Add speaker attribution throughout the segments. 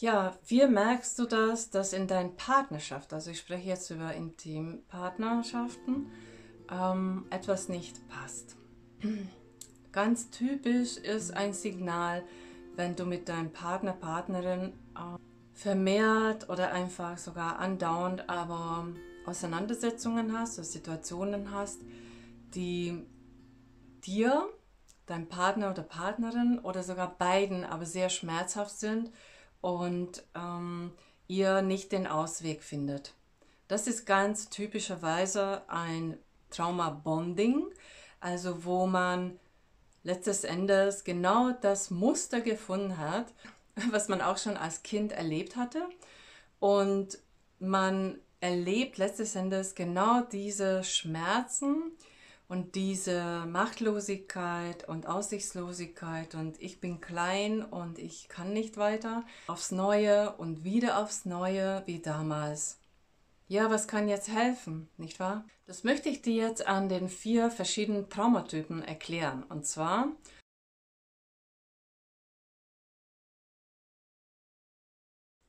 Speaker 1: Ja, wie merkst du das, dass in deiner Partnerschaft, also ich spreche jetzt über Intimpartnerschaften, etwas nicht passt? Ganz typisch ist ein Signal, wenn du mit deinem Partner, Partnerin vermehrt oder einfach sogar andauernd aber Auseinandersetzungen hast oder Situationen hast, die dir, deinem Partner oder Partnerin oder sogar beiden aber sehr schmerzhaft sind und ihr nicht den Ausweg findet. Das ist ganz typischerweise ein Trauma-Bonding, also wo man letztes Endes genau das Muster gefunden hat, was man auch schon als Kind erlebt hatte. Und man erlebt letztes Endes genau diese Schmerzen und diese Machtlosigkeit und Aussichtslosigkeit und ich bin klein und ich kann nicht weiter aufs Neue und wieder aufs Neue wie damals. Ja, was kann jetzt helfen, nicht wahr? Das möchte ich dir jetzt an den 4 verschiedenen Traumatypen erklären. Und zwar,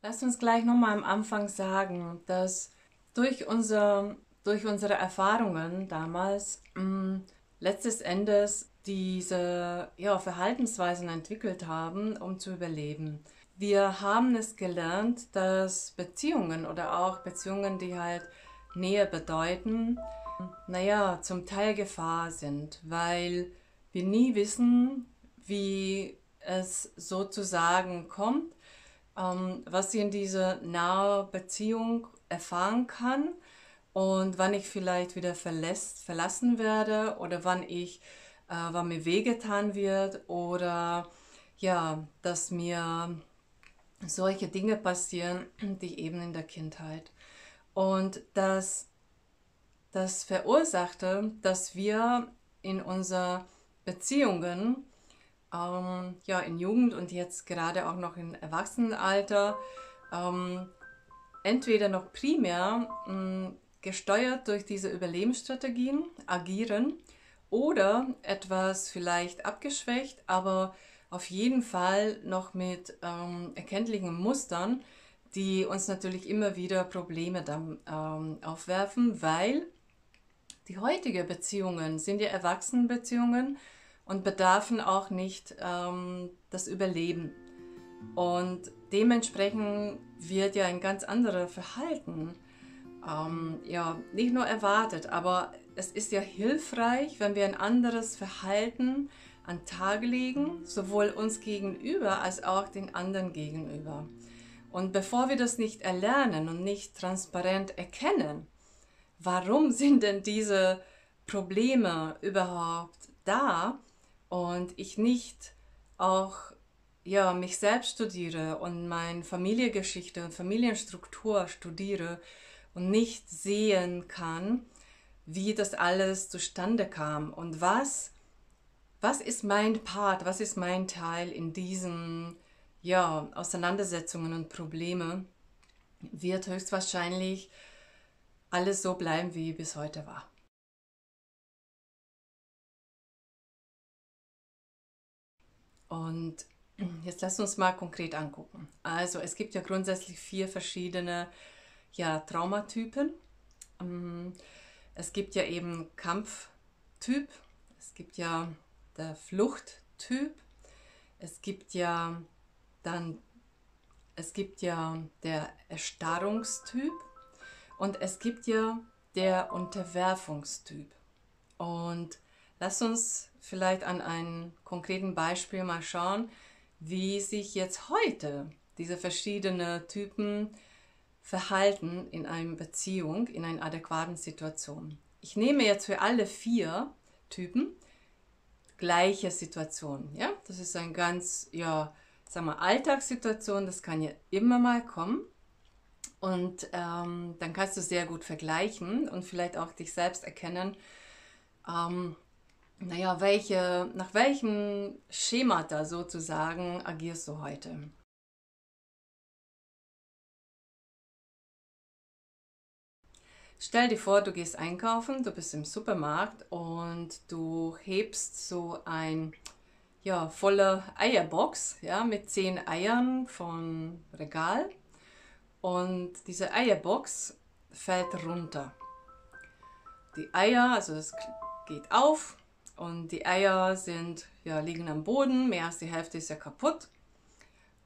Speaker 1: lass uns gleich nochmal am Anfang sagen, dass durch, unser, durch unsere Erfahrungen damals letztes Endes diese Verhaltensweisen entwickelt haben, um zu überleben. Wir haben es gelernt, dass Beziehungen oder auch Beziehungen, die halt Nähe bedeuten, zum Teil Gefahr sind, weil wir nie wissen, wie es sozusagen kommt, was ich in dieser nahen Beziehung erfahren kann und wann ich vielleicht wieder verlassen werde oder wann mir wehgetan wird oder ja, dass mir solche Dinge passieren, die eben in der Kindheit. Und das verursachte, dass wir in unseren Beziehungen, in Jugend und jetzt gerade auch noch im Erwachsenenalter, entweder noch primär gesteuert durch diese Überlebensstrategien agieren oder etwas vielleicht abgeschwächt, aber auf jeden Fall noch mit erkenntlichen Mustern, die uns natürlich immer wieder Probleme dann aufwerfen, weil die heutigen Beziehungen sind ja Erwachsenenbeziehungen und bedarfen auch nicht das Überleben. Und dementsprechend wird ja ein ganz anderes Verhalten nicht nur erwartet, aber es ist ja hilfreich, wenn wir ein anderes Verhalten an den Tag legen, sowohl uns gegenüber als auch den anderen gegenüber. Und bevor wir das nicht erlernen und nicht transparent erkennen, warum sind denn diese Probleme überhaupt da und ich nicht auch mich selbst studiere und meine Familiengeschichte und Familienstruktur studiere und nicht sehen kann, wie das alles zustande kam und was ist mein Part, was ist mein Teil in diesen Auseinandersetzungen und Probleme, wird höchstwahrscheinlich alles so bleiben, wie bis heute war. Und jetzt lasst uns mal konkret angucken. Also es gibt ja grundsätzlich 4 verschiedene Traumatypen. Es gibt ja eben Kampftyp, es gibt ja der Fluchttyp, es gibt ja dann der Erstarrungstyp und es gibt ja der Unterwerfungstyp. Und lass uns vielleicht an einem konkreten Beispiel mal schauen, wie sich jetzt heute diese verschiedenen Typen verhalten in einer Beziehung, in einer adäquaten Situation. Ich nehme jetzt für alle 4 Typen gleiche Situation. Ja? Das ist ein ganz, Alltagssituation, das kann ja immer mal kommen. Und dann kannst du sehr gut vergleichen und vielleicht auch dich selbst erkennen, nach welchem Schemata sozusagen agierst du heute? Stell dir vor, du gehst einkaufen, du bist im Supermarkt und du hebst so ein ja, volle Eierbox, ja, mit 10 Eiern vom Regal. Und diese Eierbox fällt runter. Die Eier, also es geht auf und die Eier sind, ja, liegen am Boden, mehr als die Hälfte ist ja kaputt.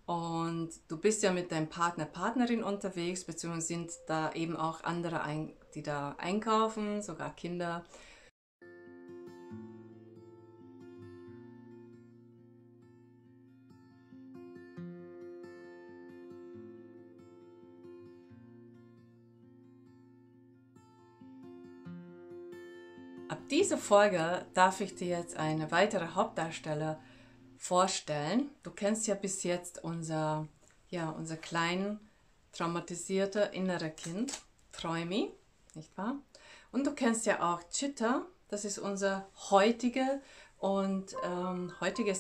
Speaker 1: Und du bist ja mit deinem Partner, Partnerin unterwegs, beziehungsweise sind da eben auch andere, die da einkaufen, sogar Kinder. Ab dieser Folge darf ich dir jetzt eine weitere Hauptdarsteller vorstellen. Du kennst ja bis jetzt unser klein traumatisierter innere Kind, Träumi, nicht wahr? Und du kennst ja auch Chitta, das ist unser heutiges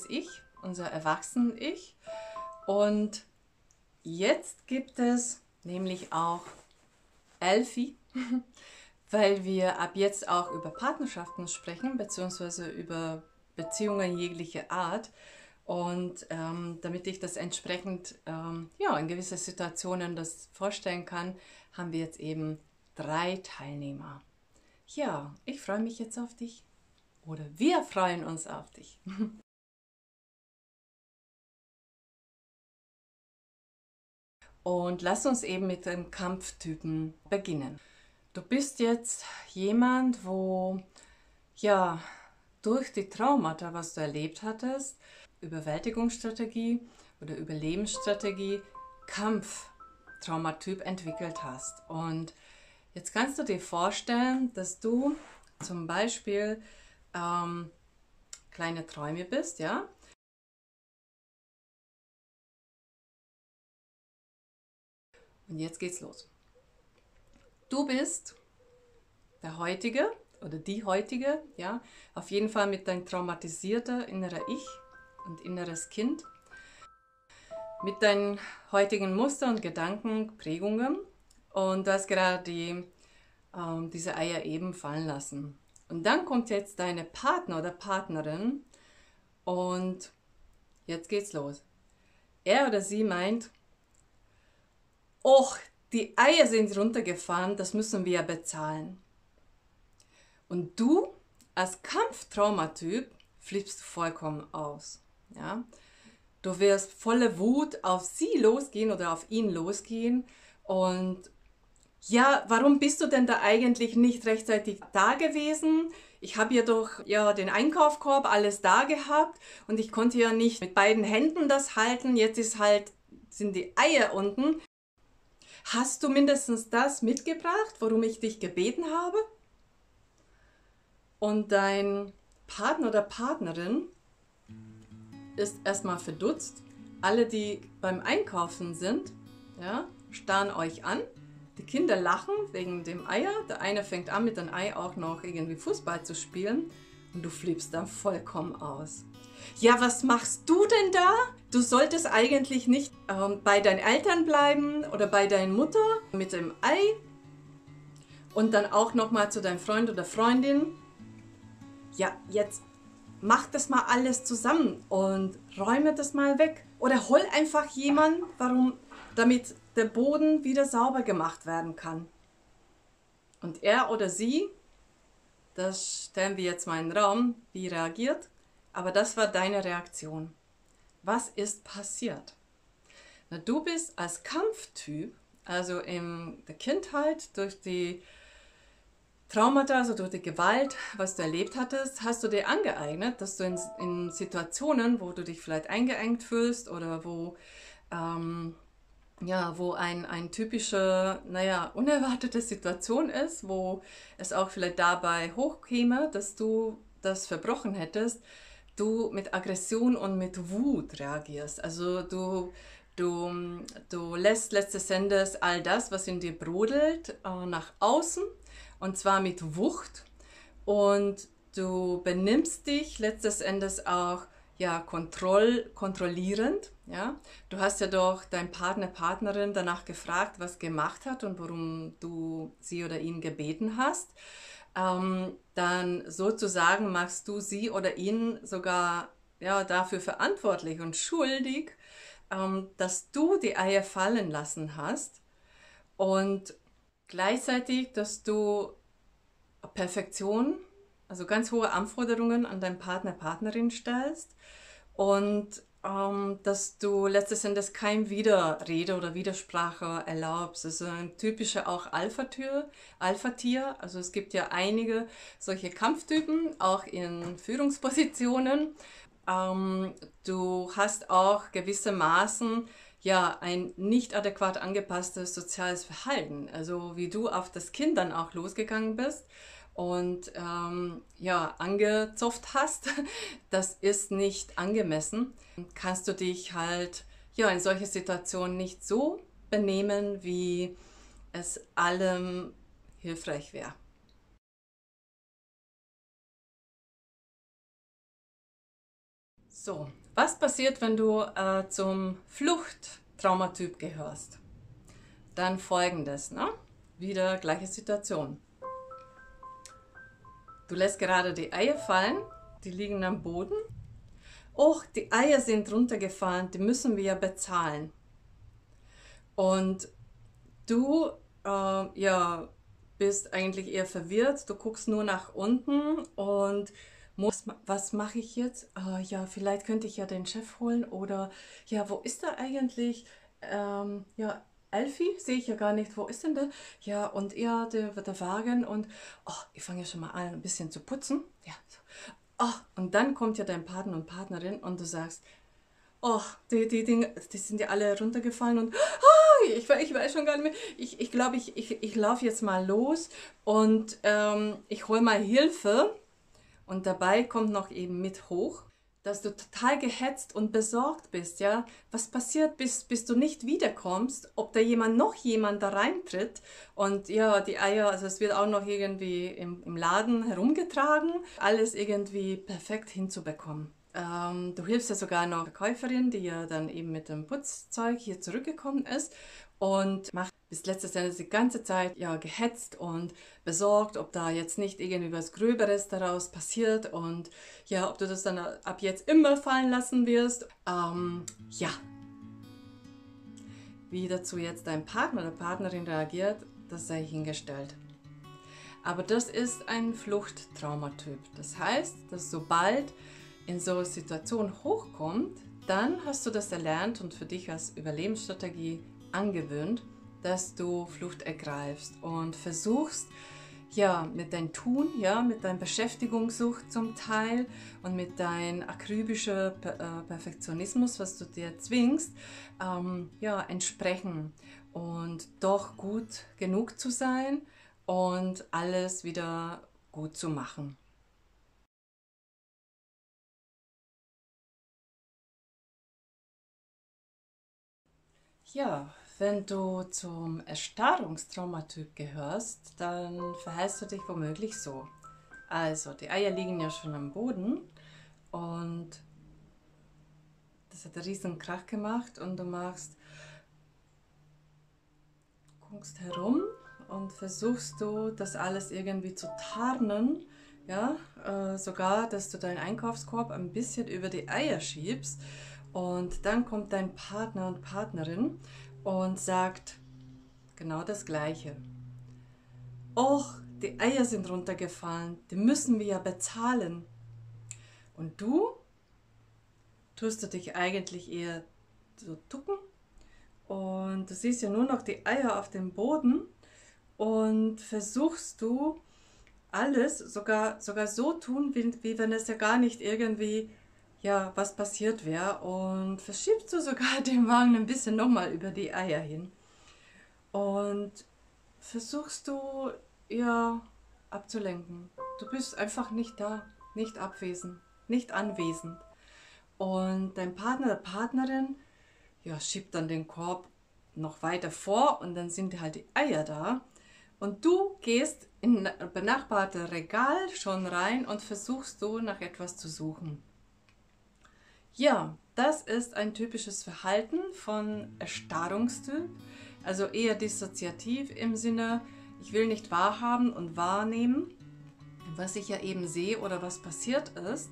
Speaker 1: Ich, unser Erwachsenen-Ich. Und jetzt gibt es nämlich auch Elfi, weil wir ab jetzt auch über Partnerschaften sprechen, beziehungsweise über Beziehungen jeglicher Art. Und damit ich das entsprechend in gewisse Situationen das vorstellen kann, haben wir jetzt eben 3 Teilnehmer. Ja, ich freue mich jetzt auf dich. Oder wir freuen uns auf dich. Und lass uns eben mit dem Kampftypen beginnen. Du bist jetzt jemand, wo ja durch die Traumata, was du erlebt hattest, Überwältigungsstrategie oder Überlebensstrategie, Kampftraumatyp entwickelt hast. Und jetzt kannst du dir vorstellen, dass du zum Beispiel kleine Träume bist, ja? Und jetzt geht's los. Du bist der heutige oder die heutige, ja, auf jeden Fall mit deinem traumatisierten innerer Ich und inneres Kind, mit deinen heutigen Muster und Gedanken, Prägungen, und du hast gerade diese Eier eben fallen lassen. Und dann kommt jetzt deine Partner oder Partnerin und jetzt geht's los. Er oder sie meint, oh, die Eier sind runtergefahren, das müssen wir bezahlen. Und du als Kampftraumatyp flippst vollkommen aus. Ja? Du wirst voller Wut auf sie losgehen oder auf ihn losgehen. Und ja, warum bist du denn da eigentlich nicht rechtzeitig da gewesen? Ich habe ja doch den Einkaufskorb alles da gehabt und ich konnte ja nicht mit beiden Händen das halten. Jetzt sind die Eier unten. Hast du mindestens das mitgebracht, worum ich dich gebeten habe? Und dein Partner oder Partnerin ist erstmal verdutzt. Alle, die beim Einkaufen sind, ja, starren euch an. Die Kinder lachen wegen dem Eier. Der eine fängt an, mit dem Ei auch noch irgendwie Fußball zu spielen. Und du flippst dann vollkommen aus. Ja, was machst du denn da? Du solltest eigentlich nicht bei deinen Eltern bleiben oder bei deiner Mutter mit dem Ei. Und dann auch nochmal zu deinem Freund oder Freundin. Ja, jetzt mach das mal alles zusammen und räume das mal weg. Oder hol einfach jemanden, damit der Boden wieder sauber gemacht werden kann. Und er oder sie, das stellen wir jetzt mal in den Raum, wie reagiert. Aber das war deine Reaktion. Was ist passiert? Na, du bist als Kampftyp, also in der Kindheit durch die Traumata, also durch die Gewalt, was du erlebt hattest, hast du dir angeeignet, dass du in Situationen, wo du dich vielleicht eingeengt fühlst oder wo ein typische, unerwartete Situation ist, wo es auch vielleicht dabei hochkäme, dass du das verbrochen hättest, du mit Aggression und mit Wut reagierst. Also du lässt letztes Endes all das, was in dir brodelt, nach außen, und zwar mit Wucht, und du benimmst dich letztes Endes auch kontrollierend. Ja? Du hast ja doch deinen Partner, Partnerin danach gefragt, was gemacht hat und warum du sie oder ihn gebeten hast. Dann sozusagen machst du sie oder ihn sogar ja, dafür verantwortlich und schuldig, dass du die Eier fallen lassen hast und gleichzeitig, dass du Perfektion, also ganz hohe Anforderungen an deinen Partner, Partnerin stellst und dass du letztes Endes kein Widerrede oder Widersprache erlaubst. Das ist ein typischer auch Alpha-Tier. Also es gibt ja einige solche Kampftypen, auch in Führungspositionen. Du hast auch gewissermaßen ja ein nicht adäquat angepasstes soziales Verhalten. Also wie du auf das Kind dann auch losgegangen bist und ja, angezopft hast, das ist nicht angemessen. Kannst du dich halt ja, in solche Situationen nicht so benehmen, wie es allem hilfreich wäre. So, was passiert, wenn du zum Fluchttraumatyp gehörst? Dann folgendes, ne? Wieder gleiche Situation. Du lässt gerade die Eier fallen, die liegen am Boden. Och, die Eier sind runtergefallen, die müssen wir ja bezahlen. Und du ja, bist eigentlich eher verwirrt, du guckst nur nach unten und was mache ich jetzt? Ja, vielleicht könnte ich ja den Chef holen oder ja, wo ist er eigentlich? Ja, Elfi sehe ich ja gar nicht. Wo ist denn der? Ja, und er, der Wagen und oh, ich fange ja schon mal an, ein bisschen zu putzen. Ja. Oh, und dann kommt ja dein Partner und Partnerin und du sagst, oh, die sind ja alle runtergefallen und ich weiß schon gar nicht mehr. Ich glaube, ich laufe jetzt mal los und ich hole mal Hilfe. Und dabei kommt noch eben mit hoch, dass du total gehetzt und besorgt bist, ja. Was passiert, bis du nicht wiederkommst, ob da noch jemand da reintritt und ja, die Eier, also es wird auch noch irgendwie im Laden herumgetragen, alles irgendwie perfekt hinzubekommen. Du hilfst ja sogar noch der Käuferin, die ja dann eben mit dem Putzzeug hier zurückgekommen ist und macht bis letztes Ende die ganze Zeit ja gehetzt und besorgt, ob da jetzt nicht irgendwie was Gröberes daraus passiert und ja, ob du das dann ab jetzt immer fallen lassen wirst. Ja, wie dazu jetzt dein Partner oder Partnerin reagiert, das sei hingestellt. Aber das ist ein Fluchttraumatyp. Das heißt, dass sobald in so eine Situation hochkommt, dann hast du das erlernt und für dich als Überlebensstrategie angewöhnt, dass du Flucht ergreifst und versuchst, ja, mit deinem Tun, ja, mit deiner Beschäftigungssucht zum Teil und mit deinem akribischen Perfektionismus, was du dir zwingst, ja, entsprechen und doch gut genug zu sein und alles wieder gut zu machen. Ja, wenn du zum Erstarrungstraumatyp gehörst, dann verhältst du dich womöglich so. Also, die Eier liegen ja schon am Boden und das hat einen riesen Krach gemacht und guckst herum und versuchst du, das alles irgendwie zu tarnen, ja, sogar, dass du deinen Einkaufskorb ein bisschen über die Eier schiebst und dann kommt dein Partner und Partnerin und sagt genau das Gleiche. Och, die Eier sind runtergefallen, die müssen wir ja bezahlen. Und du tust du dich eigentlich eher so ducken und du siehst ja nur noch die Eier auf dem Boden und versuchst du alles sogar so tun, wie wenn es ja gar nicht irgendwie ja was passiert wäre und verschiebst du sogar den Wagen ein bisschen nochmal über die Eier hin und versuchst du ja abzulenken. Du bist einfach nicht da, nicht abwesend, nicht anwesend. Und dein Partner, oder Partnerin, ja, schiebt dann den Korb noch weiter vor und dann sind halt die Eier da. Und du gehst in ein benachbarte Regal schon rein und versuchst so nach etwas zu suchen. Ja, das ist ein typisches Verhalten von Erstarrungstyp, also eher dissoziativ im Sinne, ich will nicht wahrhaben und wahrnehmen, was ich ja eben sehe oder was passiert ist.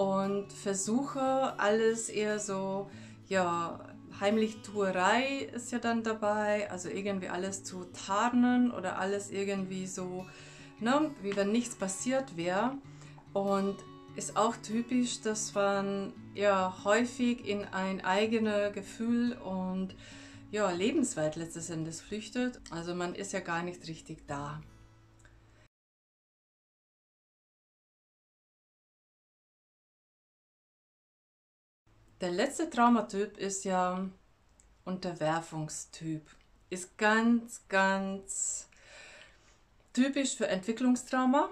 Speaker 1: und versuche alles eher so, ja, Heimlichtuerei ist ja dann dabei, also irgendwie alles zu tarnen oder alles irgendwie so, ne, wie wenn nichts passiert wäre. Und ist auch typisch, dass man ja häufig in ein eigenes Gefühl und ja, Lebenswelt letztes Endes flüchtet. Also man ist ja gar nicht richtig da. Der letzte Traumatyp ist ja Unterwerfungstyp. Ist ganz, ganz typisch für Entwicklungstrauma.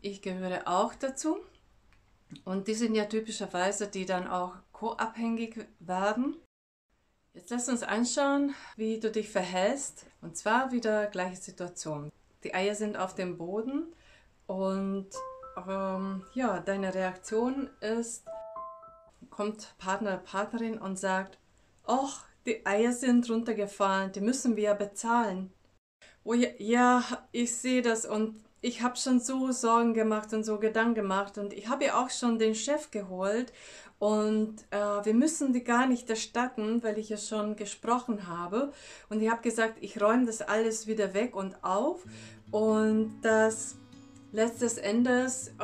Speaker 1: Ich gehöre auch dazu. Und die sind ja typischerweise, die dann auch co-abhängig werden. Jetzt lass uns anschauen, wie du dich verhältst. Und zwar wieder gleiche Situation. Die Eier sind auf dem Boden und ja, deine Reaktion ist, kommt Partner, Partnerin und sagt, ach, die Eier sind runtergefallen, die müssen wir ja bezahlen. Oh ja, ja, ich sehe das und ich habe schon so Sorgen gemacht und so Gedanken gemacht und ich habe ja auch schon den Chef geholt und wir müssen die gar nicht erstatten, weil ich ja schon gesprochen habe und ich habe gesagt, ich räume das alles wieder weg und auf und das letztes Endes,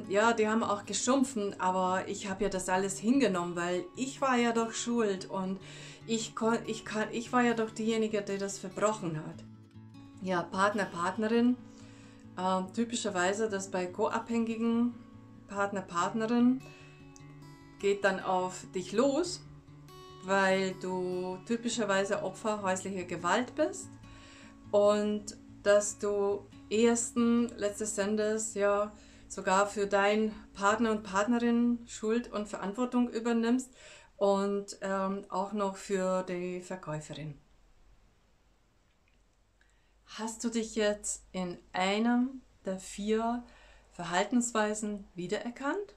Speaker 1: ja, die haben auch geschumpfen, aber ich habe ja das alles hingenommen, weil ich war ja doch schuld und ich war ja doch diejenige, die das verbrochen hat. Ja, Partner, Partnerin, typischerweise das bei co-abhängigen Partner, Partnerin geht dann auf dich los, weil du typischerweise Opfer häuslicher Gewalt bist und dass du letztes Endes ja sogar für deinen Partner und Partnerin Schuld und Verantwortung übernimmst und auch noch für die Verkäuferin. Hast du dich jetzt in einem der 4 Verhaltensweisen wiedererkannt?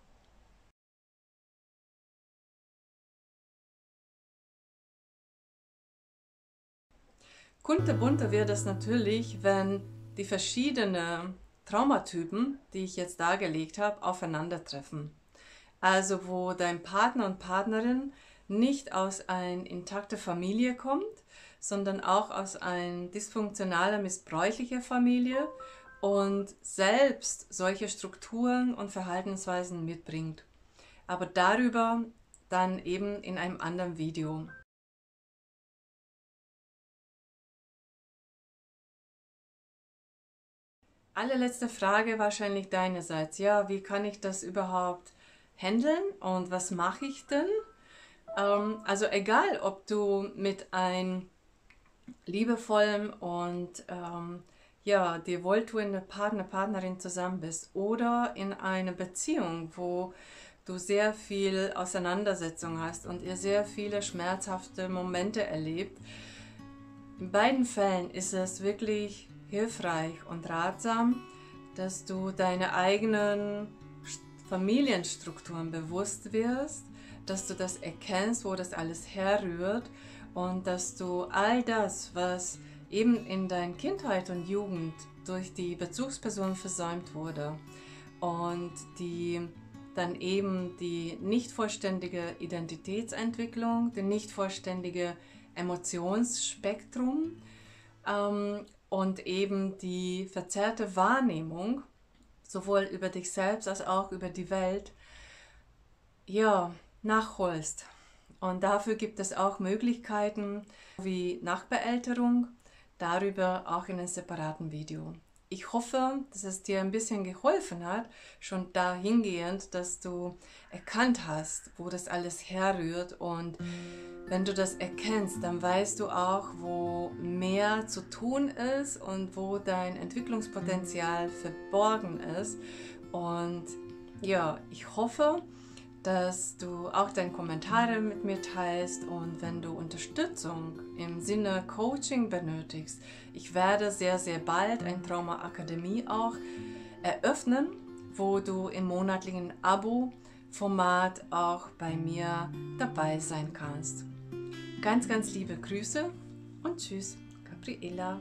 Speaker 1: Kunterbunter wird es natürlich, wenn die verschiedenen Traumatypen, die ich jetzt dargelegt habe, aufeinandertreffen. Also wo dein Partner und Partnerin nicht aus einer intakten Familie kommt, sondern auch aus einer dysfunktionaler, missbräuchlicher Familie und selbst solche Strukturen und Verhaltensweisen mitbringt. Aber darüber dann eben in einem anderen Video. Allerletzte Frage wahrscheinlich deinerseits. Ja, wie kann ich das überhaupt handeln und was mache ich denn? Also egal, ob du mit einem liebevollen und ja, dir wohltuende Partner, Partnerin zusammen bist oder in einer Beziehung, wo du sehr viel Auseinandersetzung hast und ihr sehr viele schmerzhafte Momente erlebt. In beiden Fällen ist es wirklich hilfreich und ratsam, dass du deine eigenen Familienstrukturen bewusst wirst, dass du das erkennst, wo das alles herrührt und dass du all das, was eben in deiner Kindheit und Jugend durch die Bezugsperson versäumt wurde und die dann eben die nicht vollständige Identitätsentwicklung, die nicht vollständige Emotionsspektrum und eben die verzerrte Wahrnehmung, sowohl über dich selbst als auch über die Welt, ja, nachholst. Und dafür gibt es auch Möglichkeiten wie Nachbeälterung, darüber auch in einem separaten Video. Ich hoffe, dass es dir ein bisschen geholfen hat, schon dahingehend, dass du erkannt hast, wo das alles herrührt. Und wenn du das erkennst, dann weißt du auch, wo mehr zu tun ist und wo dein Entwicklungspotenzial verborgen ist. Und ja, ich hoffe, dass du auch deine Kommentare mit mir teilst und wenn du Unterstützung im Sinne Coaching benötigst, ich werde sehr, sehr bald ein Trauma-Akademie auch eröffnen, wo du im monatlichen Abo-Format auch bei mir dabei sein kannst. Ganz, ganz liebe Grüße und tschüss, Gabriela.